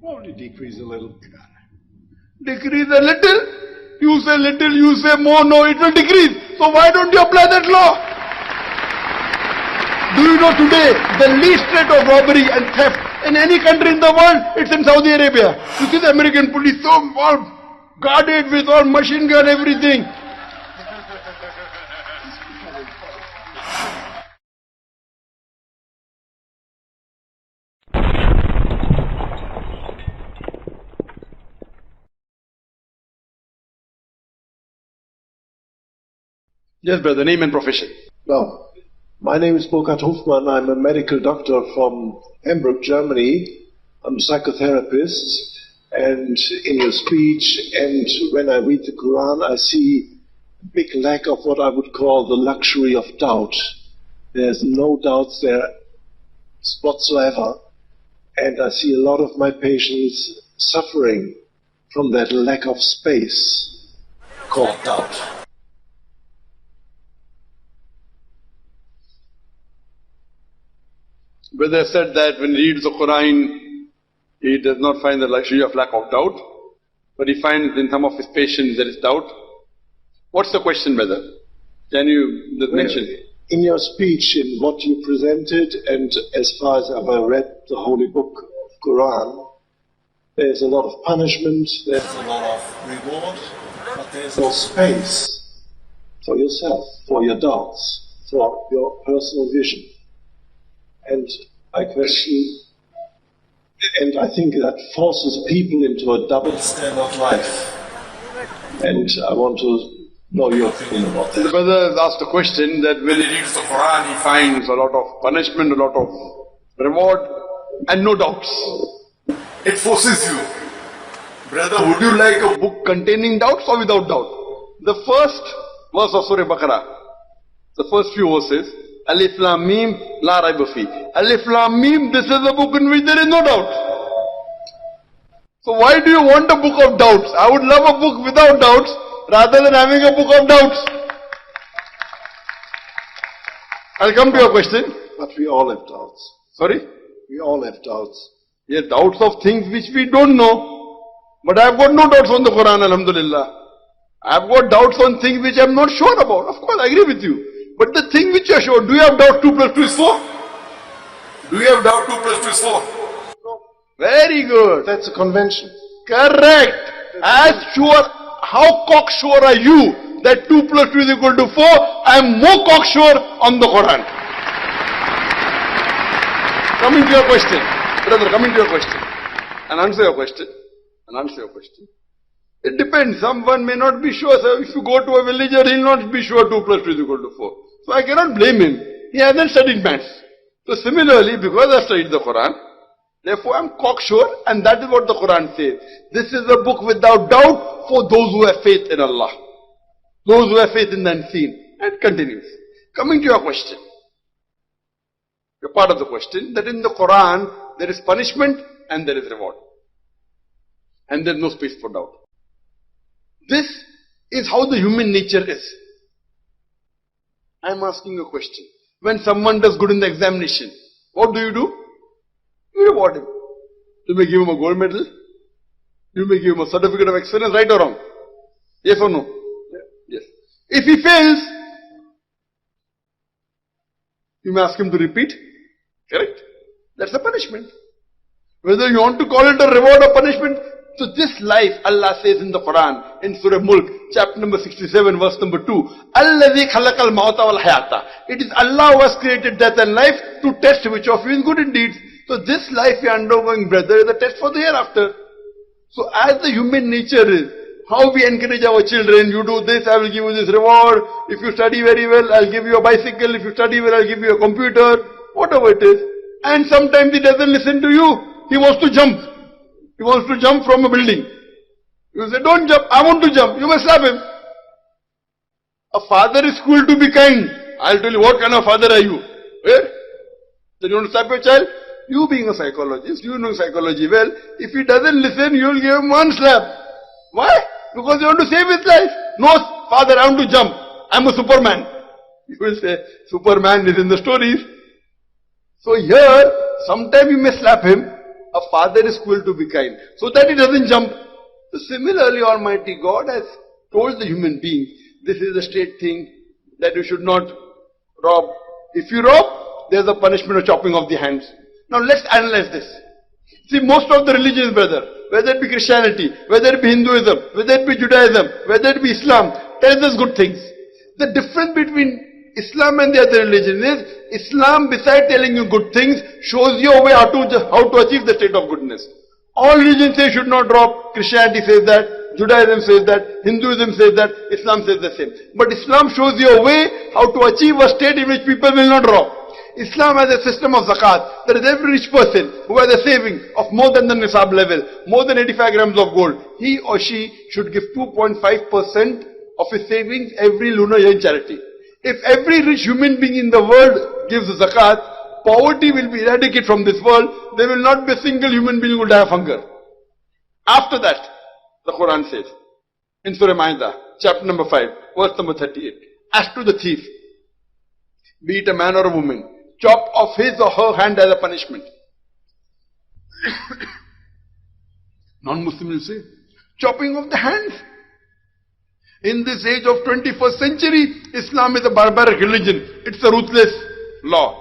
Only decrease a little. Decrease a little? You say little, you say more, no, it will decrease. So why don't you apply that law? Do you know today, the least rate of robbery and theft in any country in the world, it's in Saudi Arabia. You see the American police so all guarded with all machine gun, everything. Yes, brother, name and profession. Well, my name is Burkhard Hofmann. I'm a medical doctor from Hamburg, Germany. I'm a psychotherapist. And in your speech and when I read the Quran, I see a big lack of what I would call the luxury of doubt. There's no doubts there whatsoever. And I see a lot of my patients suffering from that lack of space called doubt. Brother said that when he reads the Quran, he does not find the luxury of lack of doubt, but he finds in some of his patients there is doubt. What's the question, brother? Can you mention? In your speech, in what you presented, and as far as I've read the holy book of Quran, there's a lot of punishment, there's a lot of reward, but there's no space for yourself, for your doubts, for your personal vision. And I question, and I think that forces people into a double standard life. And I want to know your opinion about that. The brother has asked a question that when he reads the Quran, he finds a lot of punishment, a lot of reward, and no doubts. It forces you. Brother, would you like a book containing doubts or without doubt? The first verse of Surah Baqarah, the first few verses, Alif Lam Mim La Raiba Fi. Alif Lam Mim, this is a book in which there is no doubt. So why do you want a book of doubts? I would love a book without doubts rather than having a book of doubts. I'll come to your question. But we all have doubts. Sorry? We all have doubts. Yes, doubts of things which we don't know. But I've got no doubts on the Quran, alhamdulillah. I've got doubts on things which I'm not sure about. Of course, I agree with you. But the thing which you are sure, do you have doubt 2 plus 2 is 4? Do you have doubt 2 plus 2 is 4? No. Very good. That's a convention. Correct. As sure, how cocksure are you that 2 plus 2 is equal to 4? I am more cocksure on the Quran. Coming to your question. Brother, coming to your question. And answer your question. It depends. Someone may not be sure. So if you go to a villager, he will not be sure 2 plus 2 is equal to 4. So I cannot blame him. He hasn't studied maths. So similarly, because I studied the Quran, therefore I am cocksure, and that is what the Quran says. This is a book without doubt for those who have faith in Allah. Those who have faith in the unseen. And it continues. Coming to your question. Your part of the question, that in the Quran, there is punishment and there is reward. And there is no space for doubt. This is how the human nature is. I am asking you a question. When someone does good in the examination, what do? You reward him. You may give him a gold medal. You may give him a certificate of excellence, right or wrong? Yes or no? Yes. If he fails, you may ask him to repeat. Correct? That's a punishment. Whether you want to call it a reward or punishment. So this life, Allah says in the Quran, in Surah Mulk, chapter number 67, verse number 2, Alladhi khalaqal mauta wal hayata. It is Allah who has created death and life to test which of you is good in deeds. So this life we are undergoing, brother, is a test for the hereafter. So as the human nature is, how we encourage our children, you do this, I will give you this reward. If you study very well, I'll give you a bicycle. If you study well, I'll give you a computer. Whatever it is. And sometimes he doesn't listen to you. He wants to jump. He wants to jump from a building. You say, don't jump, I want to jump. You must slap him. A father is cruel to be kind. I'll tell you, what kind of father are you? Where? Then you want to slap your child? You being a psychologist, you know psychology well. If he doesn't listen, you'll give him one slap. Why? Because you want to save his life. No, father, I want to jump. I'm a Superman. You will say, Superman is in the stories. So here, sometimes you may slap him. A father is cruel to be kind, so that he doesn't jump. So similarly, Almighty God has told the human being, this is a straight thing, that you should not rob. If you rob, there's a punishment of chopping off the hands. Now let's analyze this. See, most of the religions, brother, whether it be Christianity, whether it be Hinduism, whether it be Judaism, whether it be Islam, tells us good things. The difference between Islam and the other religion is, Islam, besides telling you good things, shows you a way how to achieve the state of goodness. All religions say you should not rob. Christianity says that, Judaism says that, Hinduism says that, Islam says the same. But Islam shows you a way how to achieve a state in which people will not rob. Islam has a system of zakat. That is, every rich person who has a saving of more than the nisab level, more than 85 grams of gold, he or she should give 2.5% of his savings every lunar year in charity. If every rich human being in the world gives zakat, poverty will be eradicated from this world. There will not be a single human being who will die of hunger. After that, the Quran says, in Surah Ma'idah, chapter number 5, verse number 38, as to the thief, be it a man or a woman, chop off his or her hand as a punishment. Non-Muslim will say, chopping off the hands. In this age of 21st century, Islam is a barbaric religion. It's a ruthless law.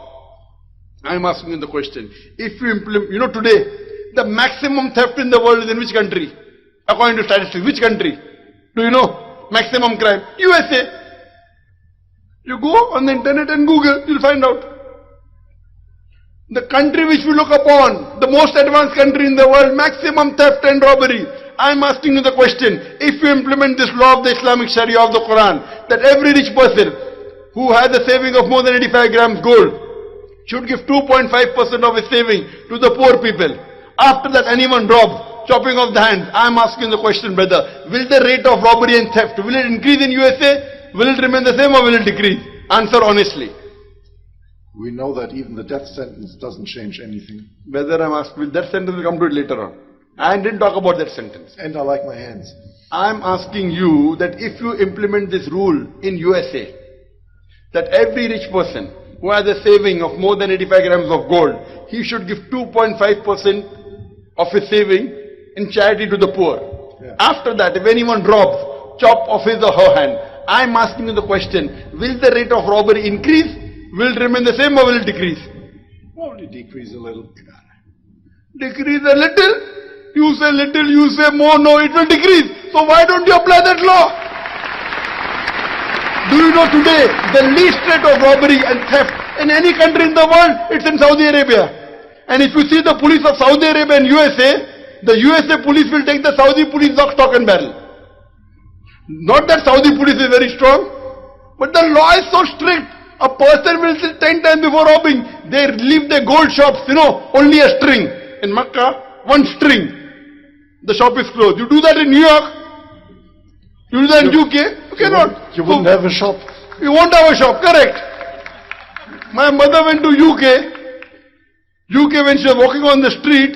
I am asking you the question. If you implement, today, the maximum theft in the world is in which country? According to statistics, which country? Do you know? Maximum crime. USA. You go on the internet and Google, you'll find out. The country which we look upon, the most advanced country in the world, maximum theft and robbery. I'm asking you the question, if you implement this law of the Islamic Sharia of the Quran, that every rich person who has a saving of more than 85 grams gold should give 2.5% of his saving to the poor people. After that, anyone robs, chopping off the hands. I'm asking the question, brother, will the rate of robbery and theft, will it increase in USA? Will it remain the same or will it decrease? Answer honestly. We know that even the death sentence doesn't change anything. Whether I'm asked, will that sentence will come to it later on. I didn't talk about that sentence. And I like my hands. I'm asking you that if you implement this rule in USA, that every rich person who has a saving of more than 85 grams of gold, he should give 2.5% of his saving in charity to the poor. Yeah. After that, if anyone robs, chop off his or her hand. I'm asking you the question, will the rate of robbery increase? Will it remain the same or will it decrease? Only decrease a little. Decrease a little? You say little, you say more, no, it will decrease. So why don't you apply that law? Do you know today, the least rate of robbery and theft in any country in the world, it's in Saudi Arabia. And if you see the police of Saudi Arabia and USA, the USA police will take the Saudi police lock, stock and barrel. Not that Saudi police is very strong, but the law is so strict. A person will sit 10 times before robbing. They leave their gold shops, only a string. In Makkah, one string. The shop is closed. You do that in New York. You do that in UK. You cannot. You wouldn't have a shop. You won't have a shop, correct. My mother went to UK. UK, when she was walking on the street,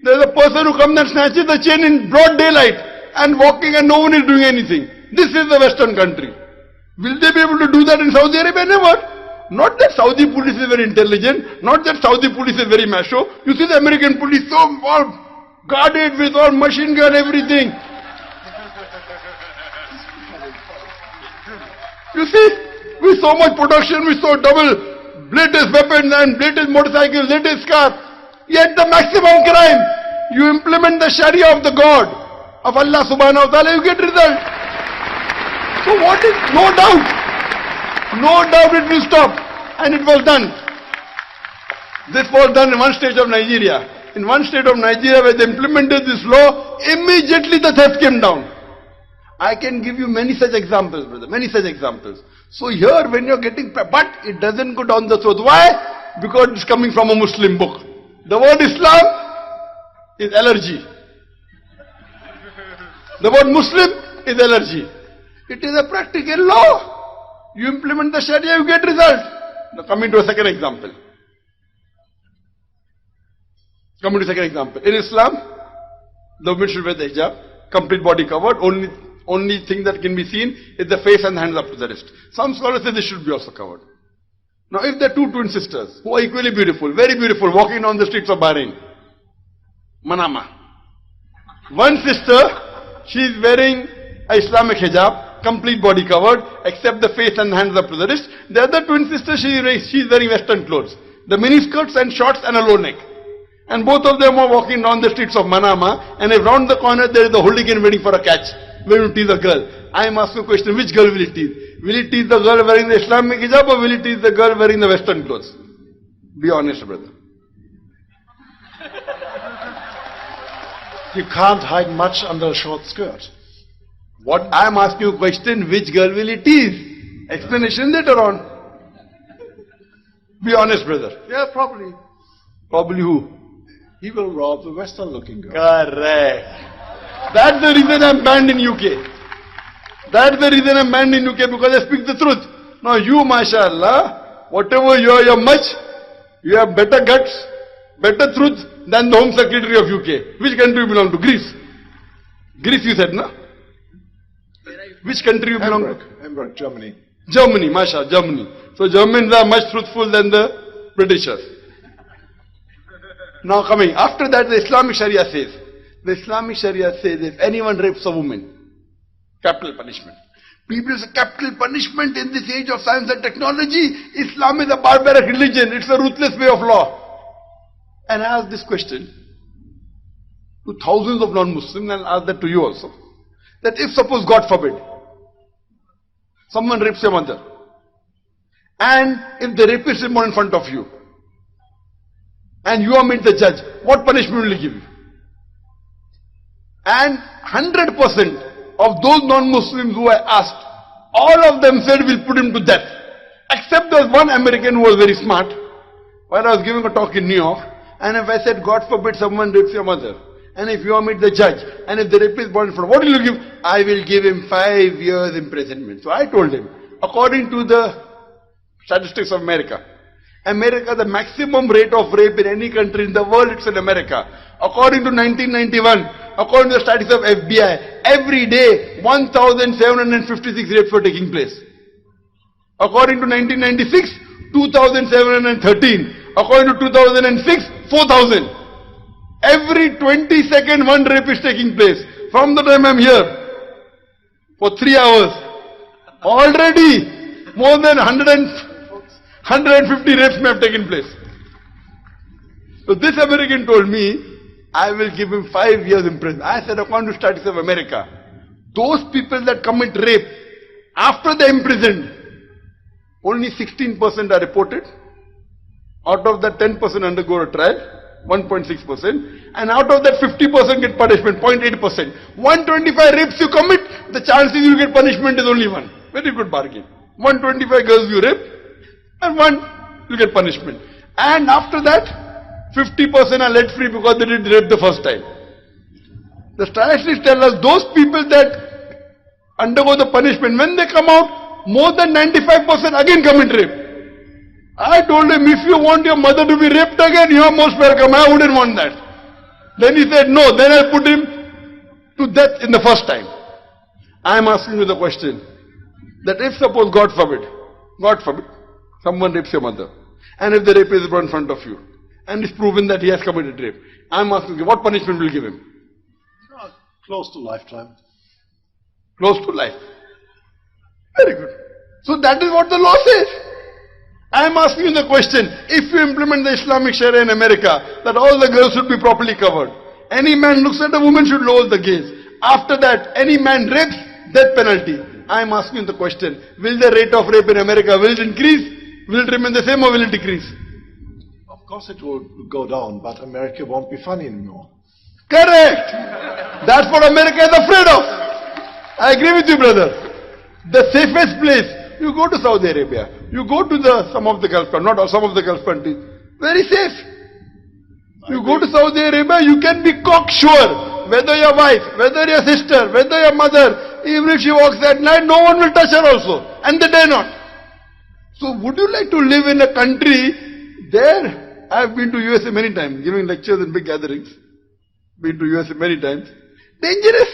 there's a person who comes and snatches the chain in broad daylight and walking and no one is doing anything. This is the Western country. Will they be able to do that in Saudi Arabia? Never. Not that Saudi police is very intelligent, not that Saudi police is very macho. You see the American police so all guarded with all machine gun, everything. You see, with so much production, with so double latest weapons and latest motorcycles, latest cars, yet the maximum crime, you implement the Sharia of the God, of Allah subhanahu wa ta'ala, you get result. So what is, no doubt it will stop. And it was done. This was done in one state of Nigeria. In one state of Nigeria where they implemented this law, immediately the theft came down. I can give you many such examples, brother, many such examples. So here when you're getting, but it doesn't go down the throat. Why? Because it's coming from a Muslim book. The word Islam is allergy. The word Muslim is allergy. It is a practical law. You implement the Sharia, you get result. Now coming to a second example. In Islam, the woman should wear the hijab, complete body covered, only thing that can be seen is the face and the hands up to the wrist. Some scholars say this should be also covered. Now if there are two twin sisters who are equally beautiful, very beautiful, walking down the streets of Bahrain, Manama. One sister, she is wearing a Islamic hijab, complete body covered, except the face and hands up to the wrist. The other twin sister, she is wearing Western clothes. The mini skirts and shorts and a low neck. And both of them are walking down the streets of Manama, and if round the corner there is a hooligan waiting for a catch, waiting to tease a girl. I am asking a question, which girl will it tease? Will it tease the girl wearing the Islamic hijab, or will it tease the girl wearing the Western clothes? Be honest, brother. You can't hide much under a short skirt. What I am asking you a question, which girl will it tease? Explanation later on. Be honest, brother. Yeah, probably. Probably who? He will rob the Western looking girl. Correct. That's the reason I'm banned in UK. That's the reason I'm banned in UK, because I speak the truth. Now you, mashallah, whatever you're much, you have better guts, better truth than the Home Secretary of UK. Which country you belong to? Greece. Greece you said, no? Which country you belong to? Hamburg, Germany. Germany, mashallah, Germany. So Germans are much truthful than the Britishers. Now coming, after that the Islamic Sharia says, if anyone rapes a woman, capital punishment. People say capital punishment in this age of science and technology. Islam is a barbaric religion. It's a ruthless way of law. And I ask this question to thousands of non-Muslims, and I'll ask that to you also. That if suppose, God forbid, someone rapes your mother, and if the rapist is born in front of you, and you are made the judge, what punishment will he give you? And 100% of those non-Muslims who I asked, all of them said we'll put him to death. Except there was one American who was very smart. While I was giving a talk in New York, and if I said, God forbid someone rapes your mother, and if you are made the judge, and if the rapist is born in front, what will you give? I will give him 5 years imprisonment. So I told him, according to the statistics of America, the maximum rate of rape in any country in the world, it's in America. According to 1991, according to the statistics of FBI, every day 1,756 rapes were taking place. According to 1996, 2,713. According to 2006, 4,000. Every 20 seconds one rape is taking place. From the time I'm here, for 3 hours, already more than 150 rapes may have taken place. So this American told me, I will give him 5 years in prison. I said, according to statistics of America, those people that commit rape, after they're imprisoned, only 16% are reported. Out of that, 10% undergo a trial, 1.6%. And out of that, 50% get punishment, 0.8%. 125 rapes you commit, the chances you get punishment is only 1. Very good bargain. 125 girls you rape, and 1 you get punishment. And after that, 50% are let free because they did rape the first time. The statistics tell us those people that undergo the punishment, when they come out, more than 95% again commit rape. I told him, if you want your mother to be raped again, you are most welcome. I wouldn't want that. Then he said, no, then I'll put him to death in the first time. I am asking you the question, that if suppose, God forbid, someone rapes your mother, and if the rapist is brought in front of you, and it's proven that he has committed rape, I am asking you, what punishment will you give him? Close to lifetime. Close to life. Very good. So that is what the law says. I am asking you the question, if you implement the Islamic Sharia in America, that all the girls should be properly covered. Any man looks at a woman should lower the gaze. After that, any man rapes, death penalty. I am asking you the question, will the rate of rape in America, will it increase? Will it remain the same or will it decrease? Of course it will go down, but America won't be funny anymore. Correct! That's what America is afraid of. I agree with you, brother. The safest place, you go to Saudi Arabia, you go to some of the Gulf countries, not all, some of the Gulf countries, very safe. You go to Saudi Arabia, you can be cocksure, whether your wife, whether your sister, whether your mother, even if she walks at night, no one will touch her also, and they dare not. So would you like to live in a country, there, I have been to USA many times, giving lectures in big gatherings, been to USA many times, dangerous.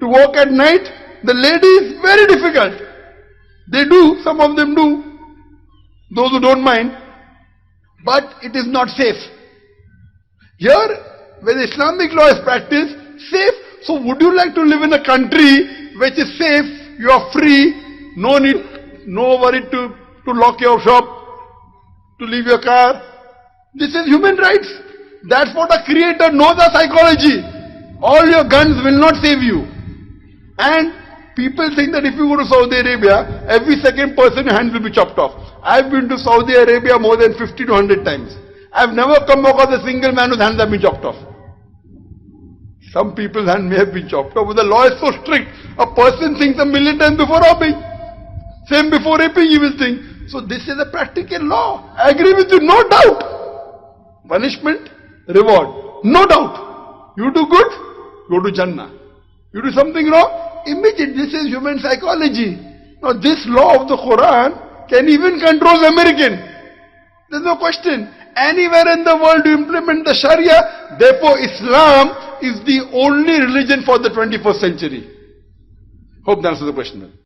To walk at night, the lady is very difficult. They do, some of them do, those who don't mind, but it is not safe. Here, when Islamic law is practiced, safe. So would you like to live in a country which is safe, you are free, no need, no worry to lock your shop, to leave your car? This is human rights. That's what a creator knows our psychology. All your guns will not save you. And people think that if you go to Saudi Arabia, every second person, your hands will be chopped off. I've been to Saudi Arabia more than 50 to 100 times. I've never come across a single man whose hands have been chopped off. Some people's hands may have been chopped off, but the law is so strict. A person thinks a million times before robbing. Same before raping he will think. So this is a practical law. I agree with you, no doubt. Punishment, reward, no doubt. You do good, go to Jannah. You do something wrong, immediate. This is human psychology. Now this law of the Quran can even control the American. There's no question. Anywhere in the world you implement the Sharia, therefore Islam is the only religion for the 21st century. Hope that answers the question.